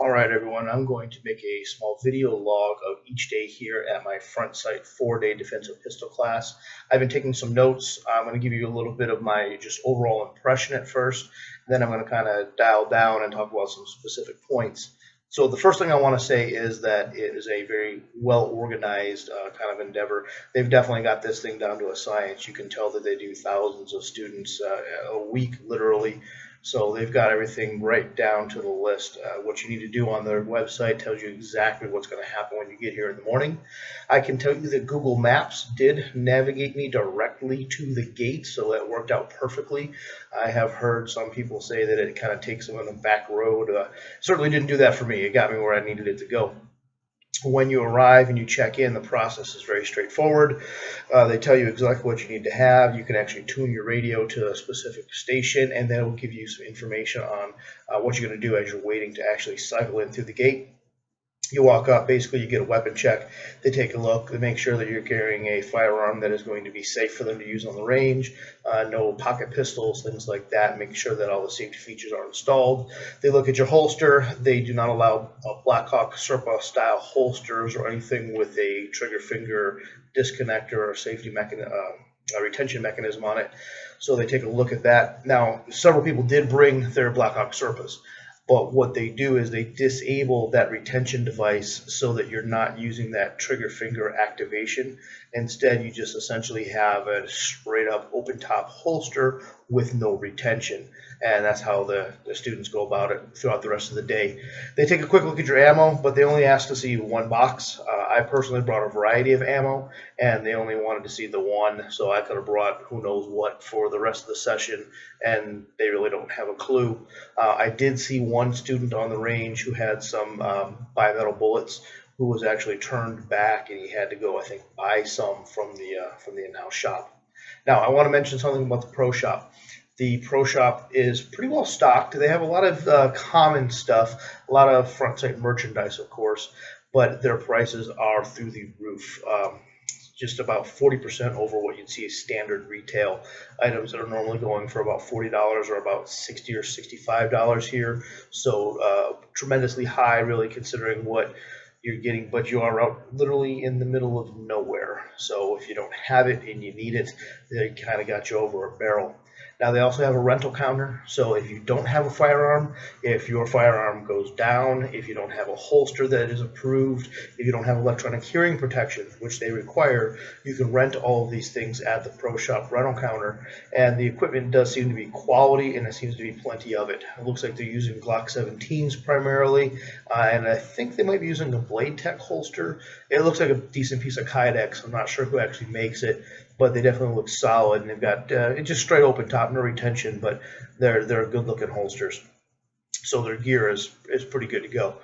All right, everyone, I'm going to make a small video log of each day here at my front sight 4-day defensive pistol class. I've been taking some notes. I'm going to give you a little bit of my just overall impression at first, then I'm going to kind of dial down and talk about some specific points. So the first thing I want to say is that it is a very well organized kind of endeavor. They've definitely got this thing down to a science. You can tell that they do thousands of students a week, literally. So they've got everything right down to the list. What you need to do on their website tells you exactly what's going to happen when you get here in the morning. I can tell you that Google Maps did navigate me directly to the gate, so that worked out perfectly. I have heard some people say that it kind of takes them on the back road. Certainly didn't do that for me. It got me where I needed it to go. When you arrive and you check in, the process is very straightforward. They tell you exactly what you need to have. You can actually tune your radio to a specific station, and then it will give you some information on what you're going to do as you're waiting to actually cycle in through the gate. You walk up, basically you get a weapon check. They take a look, they make sure that you're carrying a firearm that is going to be safe for them to use on the range, no pocket pistols, things like that, make sure that all the safety features are installed. They look at your holster. They do not allow Blackhawk Serpa style holsters or anything with a trigger finger disconnector or safety mechanism. A retention mechanism on it, so they take a look at that. Now, several people did bring their Blackhawk Serpas, but what they do is they disable that retention device so that you're not using that trigger finger activation. Instead, you just essentially have a straight up open top holster with no retention. And that's how the students go about it throughout the rest of the day. They take a quick look at your ammo, but they only ask to see one box. I personally brought a variety of ammo, and they only wanted to see the one, so I could have brought who knows what for the rest of the session, and they really don't have a clue. I did see one student on the range who had some bimetal bullets, who was actually turned back, and he had to go, I think, buy some from the in-house shop. Now, I want to mention something about the pro shop. The pro shop is pretty well stocked. They have a lot of common stuff, a lot of front sight merchandise, of course, but their prices are through the roof. Just about 40% over what you'd see as standard retail items that are normally going for about $40 or about $60 or $65 here. So tremendously high, really, considering what you're getting, but you are out literally in the middle of nowhere. So if you don't have it and you need it, they kind of got you over a barrel. Now, they also have a rental counter, so if you don't have a firearm, if your firearm goes down, if you don't have a holster that is approved, if you don't have electronic hearing protection, which they require, you can rent all of these things at the pro shop rental counter, and the equipment does seem to be quality, and there seems to be plenty of it. It looks like they're using Glock 17s primarily, and I think they might be using a Blade Tech holster. It looks like a decent piece of Kydex. I'm not sure who actually makes it, but they definitely look solid, and they've got just straight open top, no retention, but they're good looking holsters. So their gear is pretty good to go.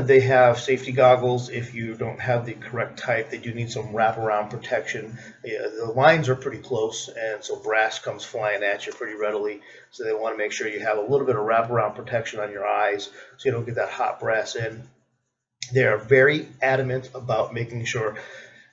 They have safety goggles if you don't have the correct type. They do need some wraparound protection. The lines are pretty close, and so brass comes flying at you pretty readily. So they want to make sure you have a little bit of wraparound protection on your eyes so you don't get that hot brass in. They are very adamant about making sure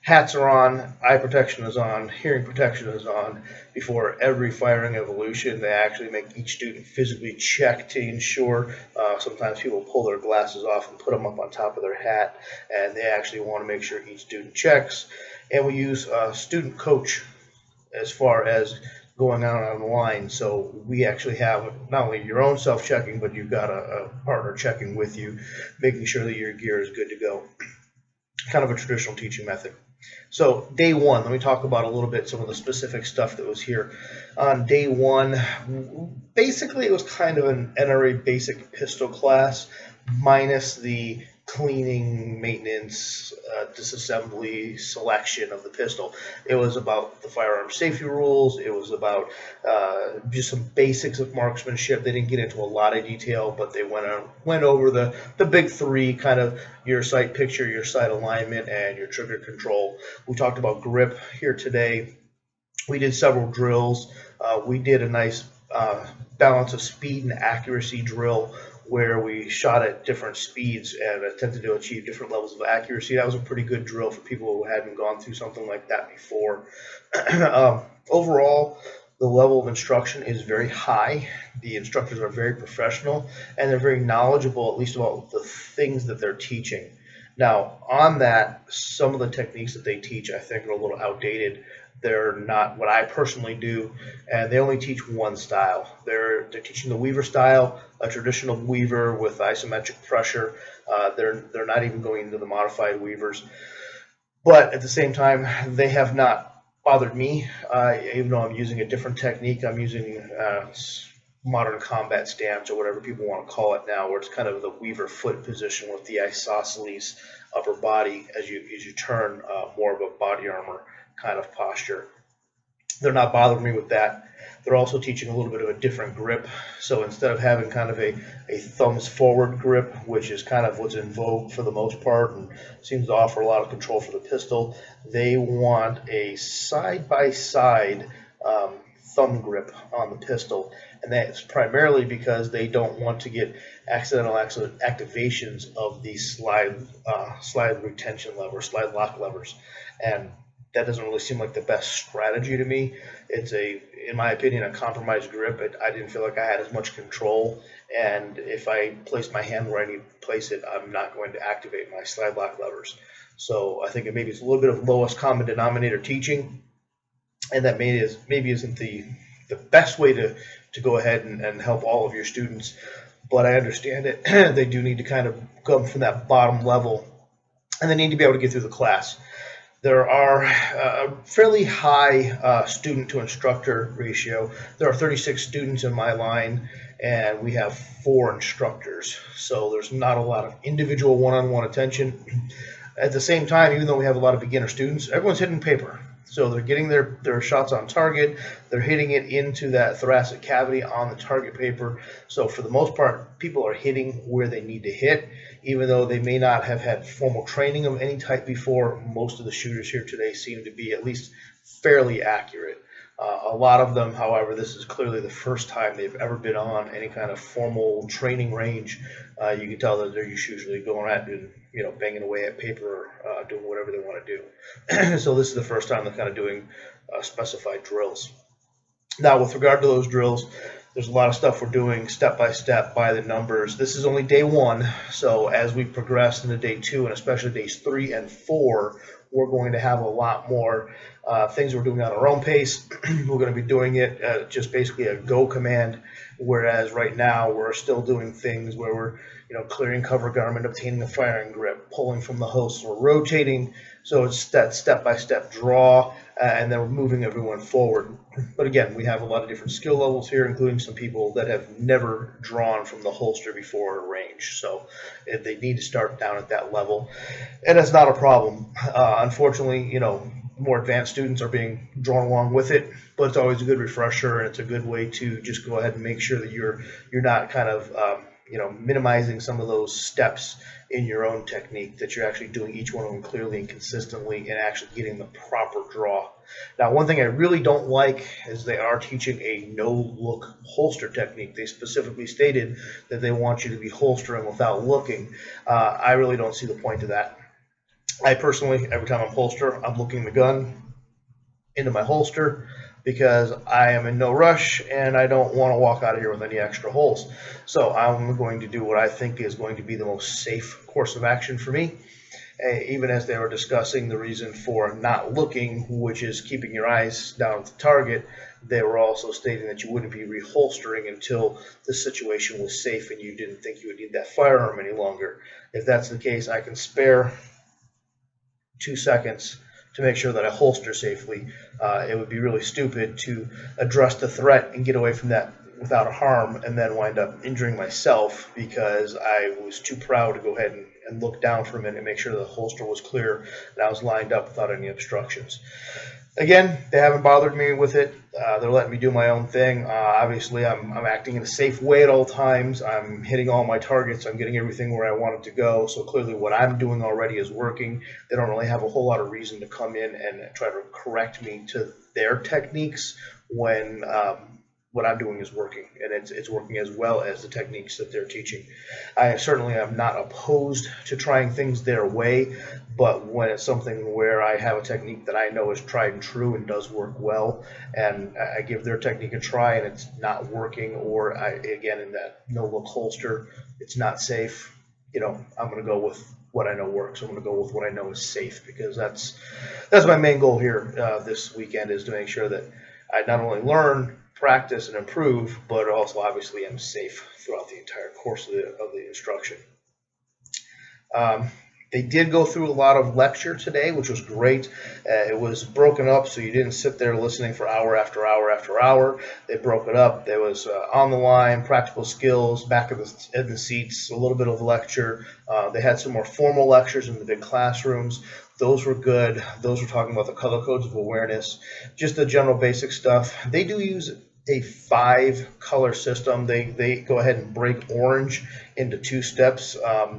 hats are on, eye protection is on, hearing protection is on. Before every firing evolution, they actually make each student physically check to ensure. Sometimes people pull their glasses off and put them up on top of their hat, and they actually want to make sure each student checks. And we use a student coach as far as going out on the line. So we actually have not only your own self-checking, but you've got a partner checking with you, making sure that your gear is good to go. Kind of a traditional teaching method. So day one, let me talk about a little bit some of the specific stuff that was here. On day one, basically it was kind of an NRA basic pistol class minus the cleaning, maintenance, disassembly, selection of the pistol. It was about the firearm safety rules. It was about just some basics of marksmanship. They didn't get into a lot of detail, but they went over the big three, kind of your sight picture, your sight alignment, and your trigger control. We talked about grip here today. We did several drills. We did a nice balance of speed and accuracy drill where we shot at different speeds and attempted to achieve different levels of accuracy. That was a pretty good drill for people who hadn't gone through something like that before. Overall, The level of instruction is very high. The instructors are very professional, and they're very knowledgeable, at least about the things that they're teaching. Now, on that, some of the techniques that they teach, I think, are a little outdated. They're not what I personally do, and they only teach one style. They're teaching the weaver style, a traditional weaver with isometric pressure. They're not even going into the modified weavers. But at the same time, they have not bothered me, even though I'm using a different technique. I'm using modern combat stance, or whatever people want to call it now, where it's kind of the weaver foot position with the isosceles upper body as you turn, more of a body armor kind of posture. They're not bothering me with that. They're also teaching a little bit of a different grip. So instead of having kind of a thumbs forward grip, which is kind of what's in vogue for the most part and seems to offer a lot of control for the pistol, they want a side-by-side thumb grip on the pistol. And that's primarily because they don't want to get accidental activations of the slide retention lever, slide lock levers. And that doesn't really seem like the best strategy to me. It's in my opinion, a compromised grip. I didn't feel like I had as much control, and if I place my hand where I need to place it, I'm not going to activate my slide lock levers. So I think maybe it's a little bit of lowest common denominator teaching, and that maybe isn't the best way to go ahead and help all of your students. But I understand it. They do need to kind of come from that bottom level, and they need to be able to get through the class. There are a fairly high student to instructor ratio. There are 36 students in my line, and we have 4 instructors. So there's not a lot of individual one-on-one attention. At the same time, even though we have a lot of beginner students, everyone's hitting paper. So they're getting their shots on target. They're hitting it into that thoracic cavity on the target paper. So for the most part, people are hitting where they need to hit. Even though they may not have had formal training of any type before, most of the shooters here today seem to be at least fairly accurate. A lot of them, however, this is clearly the first time they've ever been on any kind of formal training range. You can tell that they're usually going out and banging away at paper, doing whatever they want to do. So this is the first time they're kind of doing specified drills. Now, with regard to those drills, there's a lot of stuff we're doing step by step by the numbers. This is only day 1, so as we progress into day 2 and especially days 3 and 4, we're going to have a lot more things we're doing at our own pace. We're going to be doing it just basically a go command, whereas right now we're still doing things where we're clearing cover garment, obtaining a firing grip, pulling from the host, we're rotating. So it's that step-by-step draw, and then we're moving everyone forward. But again, we have a lot of different skill levels here, including some people that have never drawn from the holster before at a range. So they need to start down at that level, and that's not a problem. Unfortunately, more advanced students are being drawn along with it, but it's always a good refresher, and it's a good way to just go ahead and make sure that you're not kind of minimizing some of those steps in your own technique, that you're actually doing each one of them clearly and consistently and actually getting the proper draw. Now, one thing I really don't like is they are teaching a no-look holster technique. They specifically stated that they want you to be holstering without looking. I really don't see the point of that. I personally, every time I'm holster, I'm looking the gun into my holster, because I am in no rush and I don't want to walk out of here with any extra holes. So I'm going to do what I think is going to be the most safe course of action for me. Even as they were discussing the reason for not looking, which is keeping your eyes down at the target, they were also stating that you wouldn't be reholstering until the situation was safe and you didn't think you would need that firearm any longer. If that's the case, I can spare 2 seconds to make sure that I holster safely. It would be really stupid to address the threat and get away from that without harm and then wind up injuring myself because I was too proud to go ahead and look down for a minute and make sure the holster was clear and I was lined up without any obstructions. Again, they haven't bothered me with it. They're letting me do my own thing. Obviously, I'm acting in a safe way at all times. I'm hitting all my targets. I'm getting everything where I want it to go. So clearly what I'm doing already is working. They don't really have a whole lot of reason to come in and try to correct me to their techniques when what I'm doing is working, and it's working as well as the techniques that they're teaching. I certainly am not opposed to trying things their way, but when it's something where I have a technique that I know is tried and true and does work well, and I give their technique a try and it's not working, or again, in that no-look holster, it's not safe, I'm going to go with what I know works. I'm going to go with what I know is safe, because that's my main goal here this weekend, is to make sure that I not only learn, practice, and improve, but also obviously am safe throughout the entire course of the instruction. They did go through a lot of lecture today, which was great. It was broken up, so you didn't sit there listening for hour after hour after hour. They broke it up. There was on the line, practical skills, back of the seats, a little bit of lecture. They had some more formal lectures in the big classrooms. Those were good. Those were talking about the color codes of awareness, just the general basic stuff. They do use a 5-color system. They go ahead and break orange into 2 steps.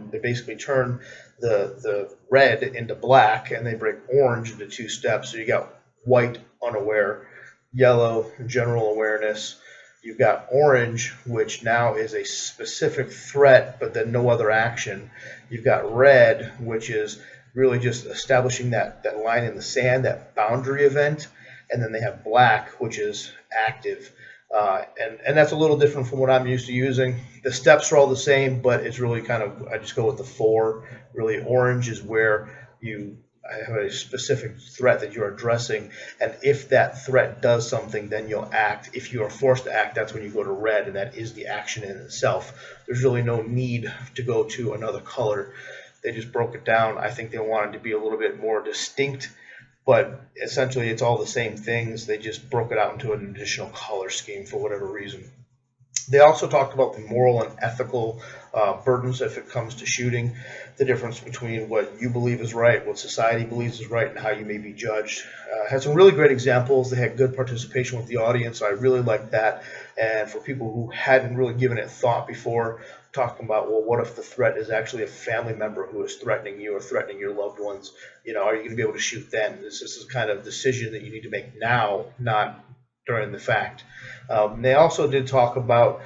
They basically turn the red into black, and they break orange into 2 steps. So you got white, unaware; yellow, general awareness; you've got orange, which now is a specific threat but then no other action; you've got red, which is really just establishing that line in the sand, that boundary event; and then they have black, which is active. And that's a little different from what I'm used to using. The steps are all the same, but it's really kind of, I just go with the 4. Really, orange is where you have a specific threat that you're addressing, and if that threat does something, then you'll act. If you are forced to act, that's when you go to red, and that is the action in itself. There's really no need to go to another color. They just broke it down. I think they wanted to be a little bit more distinct, but essentially it's all the same things. They just broke it out into an additional color scheme for whatever reason. They also talked about the moral and ethical burdens if it comes to shooting, the difference between what you believe is right, what society believes is right, and how you may be judged. Had some really great examples. They had good participation with the audience, so I really liked that. And for people who hadn't really given it thought before, talking about, well, what if the threat is actually a family member who is threatening you or threatening your loved ones? Are you going to be able to shoot then? This is the kind of decision that you need to make now, not during the fact. They also did talk about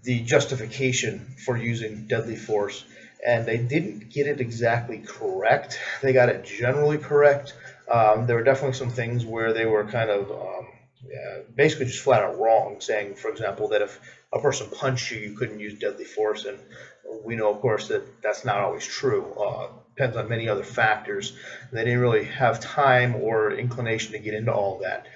the justification for using deadly force, and they didn't get it exactly correct. They got it generally correct. There were definitely some things where they were kind of basically just flat out wrong, saying, for example, that if a person punched you, you couldn't use deadly force, and we know, of course, that that's not always true. Depends on many other factors. They didn't really have time or inclination to get into all that.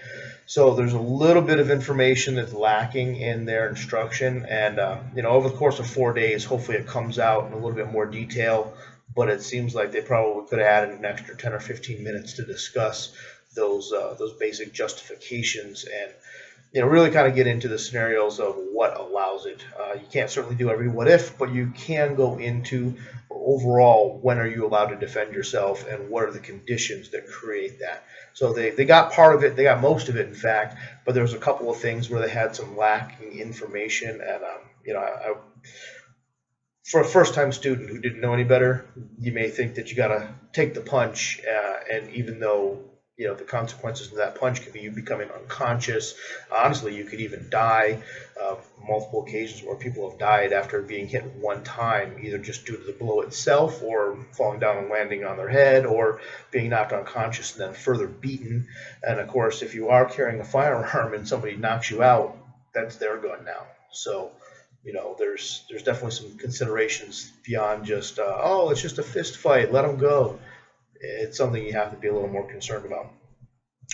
So there's a little bit of information that's lacking in their instruction, and over the course of 4 days, hopefully it comes out in a little bit more detail. But it seems like they probably could have added an extra 10 or 15 minutes to discuss those basic justifications, and really kind of get into the scenarios of what allows it. You can't certainly do every what if, but you can go into overall, when are you allowed to defend yourself, and what are the conditions that create that. So they got part of it, they got most of it, in fact, but there was a couple of things where they had some lacking information, and for a first-time student who didn't know any better, you may think that you got to take the punch, and even though the consequences of that punch could be you becoming unconscious. Honestly, you could even die. Multiple occasions where people have died after being hit one time, either just due to the blow itself, or falling down and landing on their head, or being knocked unconscious and then further beaten. And of course, if you are carrying a firearm and somebody knocks you out, that's their gun now. So there's definitely some considerations beyond just oh, it's just a fist fight, let them go. It's something you have to be a little more concerned about.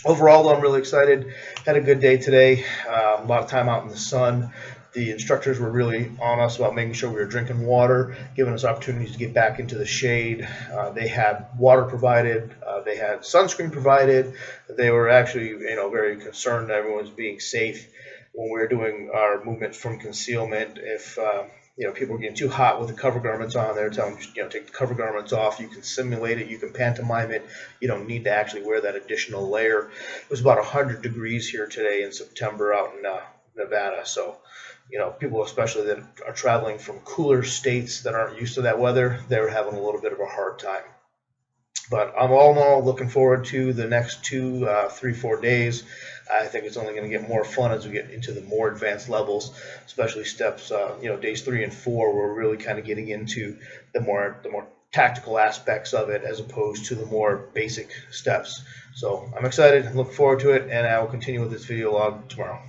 Overall, though, I'm really excited. Had a good day today. A lot of time out in the sun. The instructors were really on us about making sure we were drinking water, giving us opportunities to get back into the shade. They had water provided. They had sunscreen provided. They were actually, very concerned that everyone was being safe when we were doing our movement from concealment. If people are getting too hot with the cover garments on, they're telling them, take the cover garments off. You can simulate it. You can pantomime it. You don't need to actually wear that additional layer. It was about 100 degrees here today in September out in Nevada. So, people especially that are traveling from cooler states that aren't used to that weather, they're having a little bit of a hard time. But I'm all in all looking forward to the next 2, 3, 4 days. I think it's only going to get more fun as we get into the more advanced levels, especially steps, days 3 and 4. We're really kind of getting into the more tactical aspects of it as opposed to the more basic steps. So I'm excited, look forward to it, and I will continue with this video log tomorrow.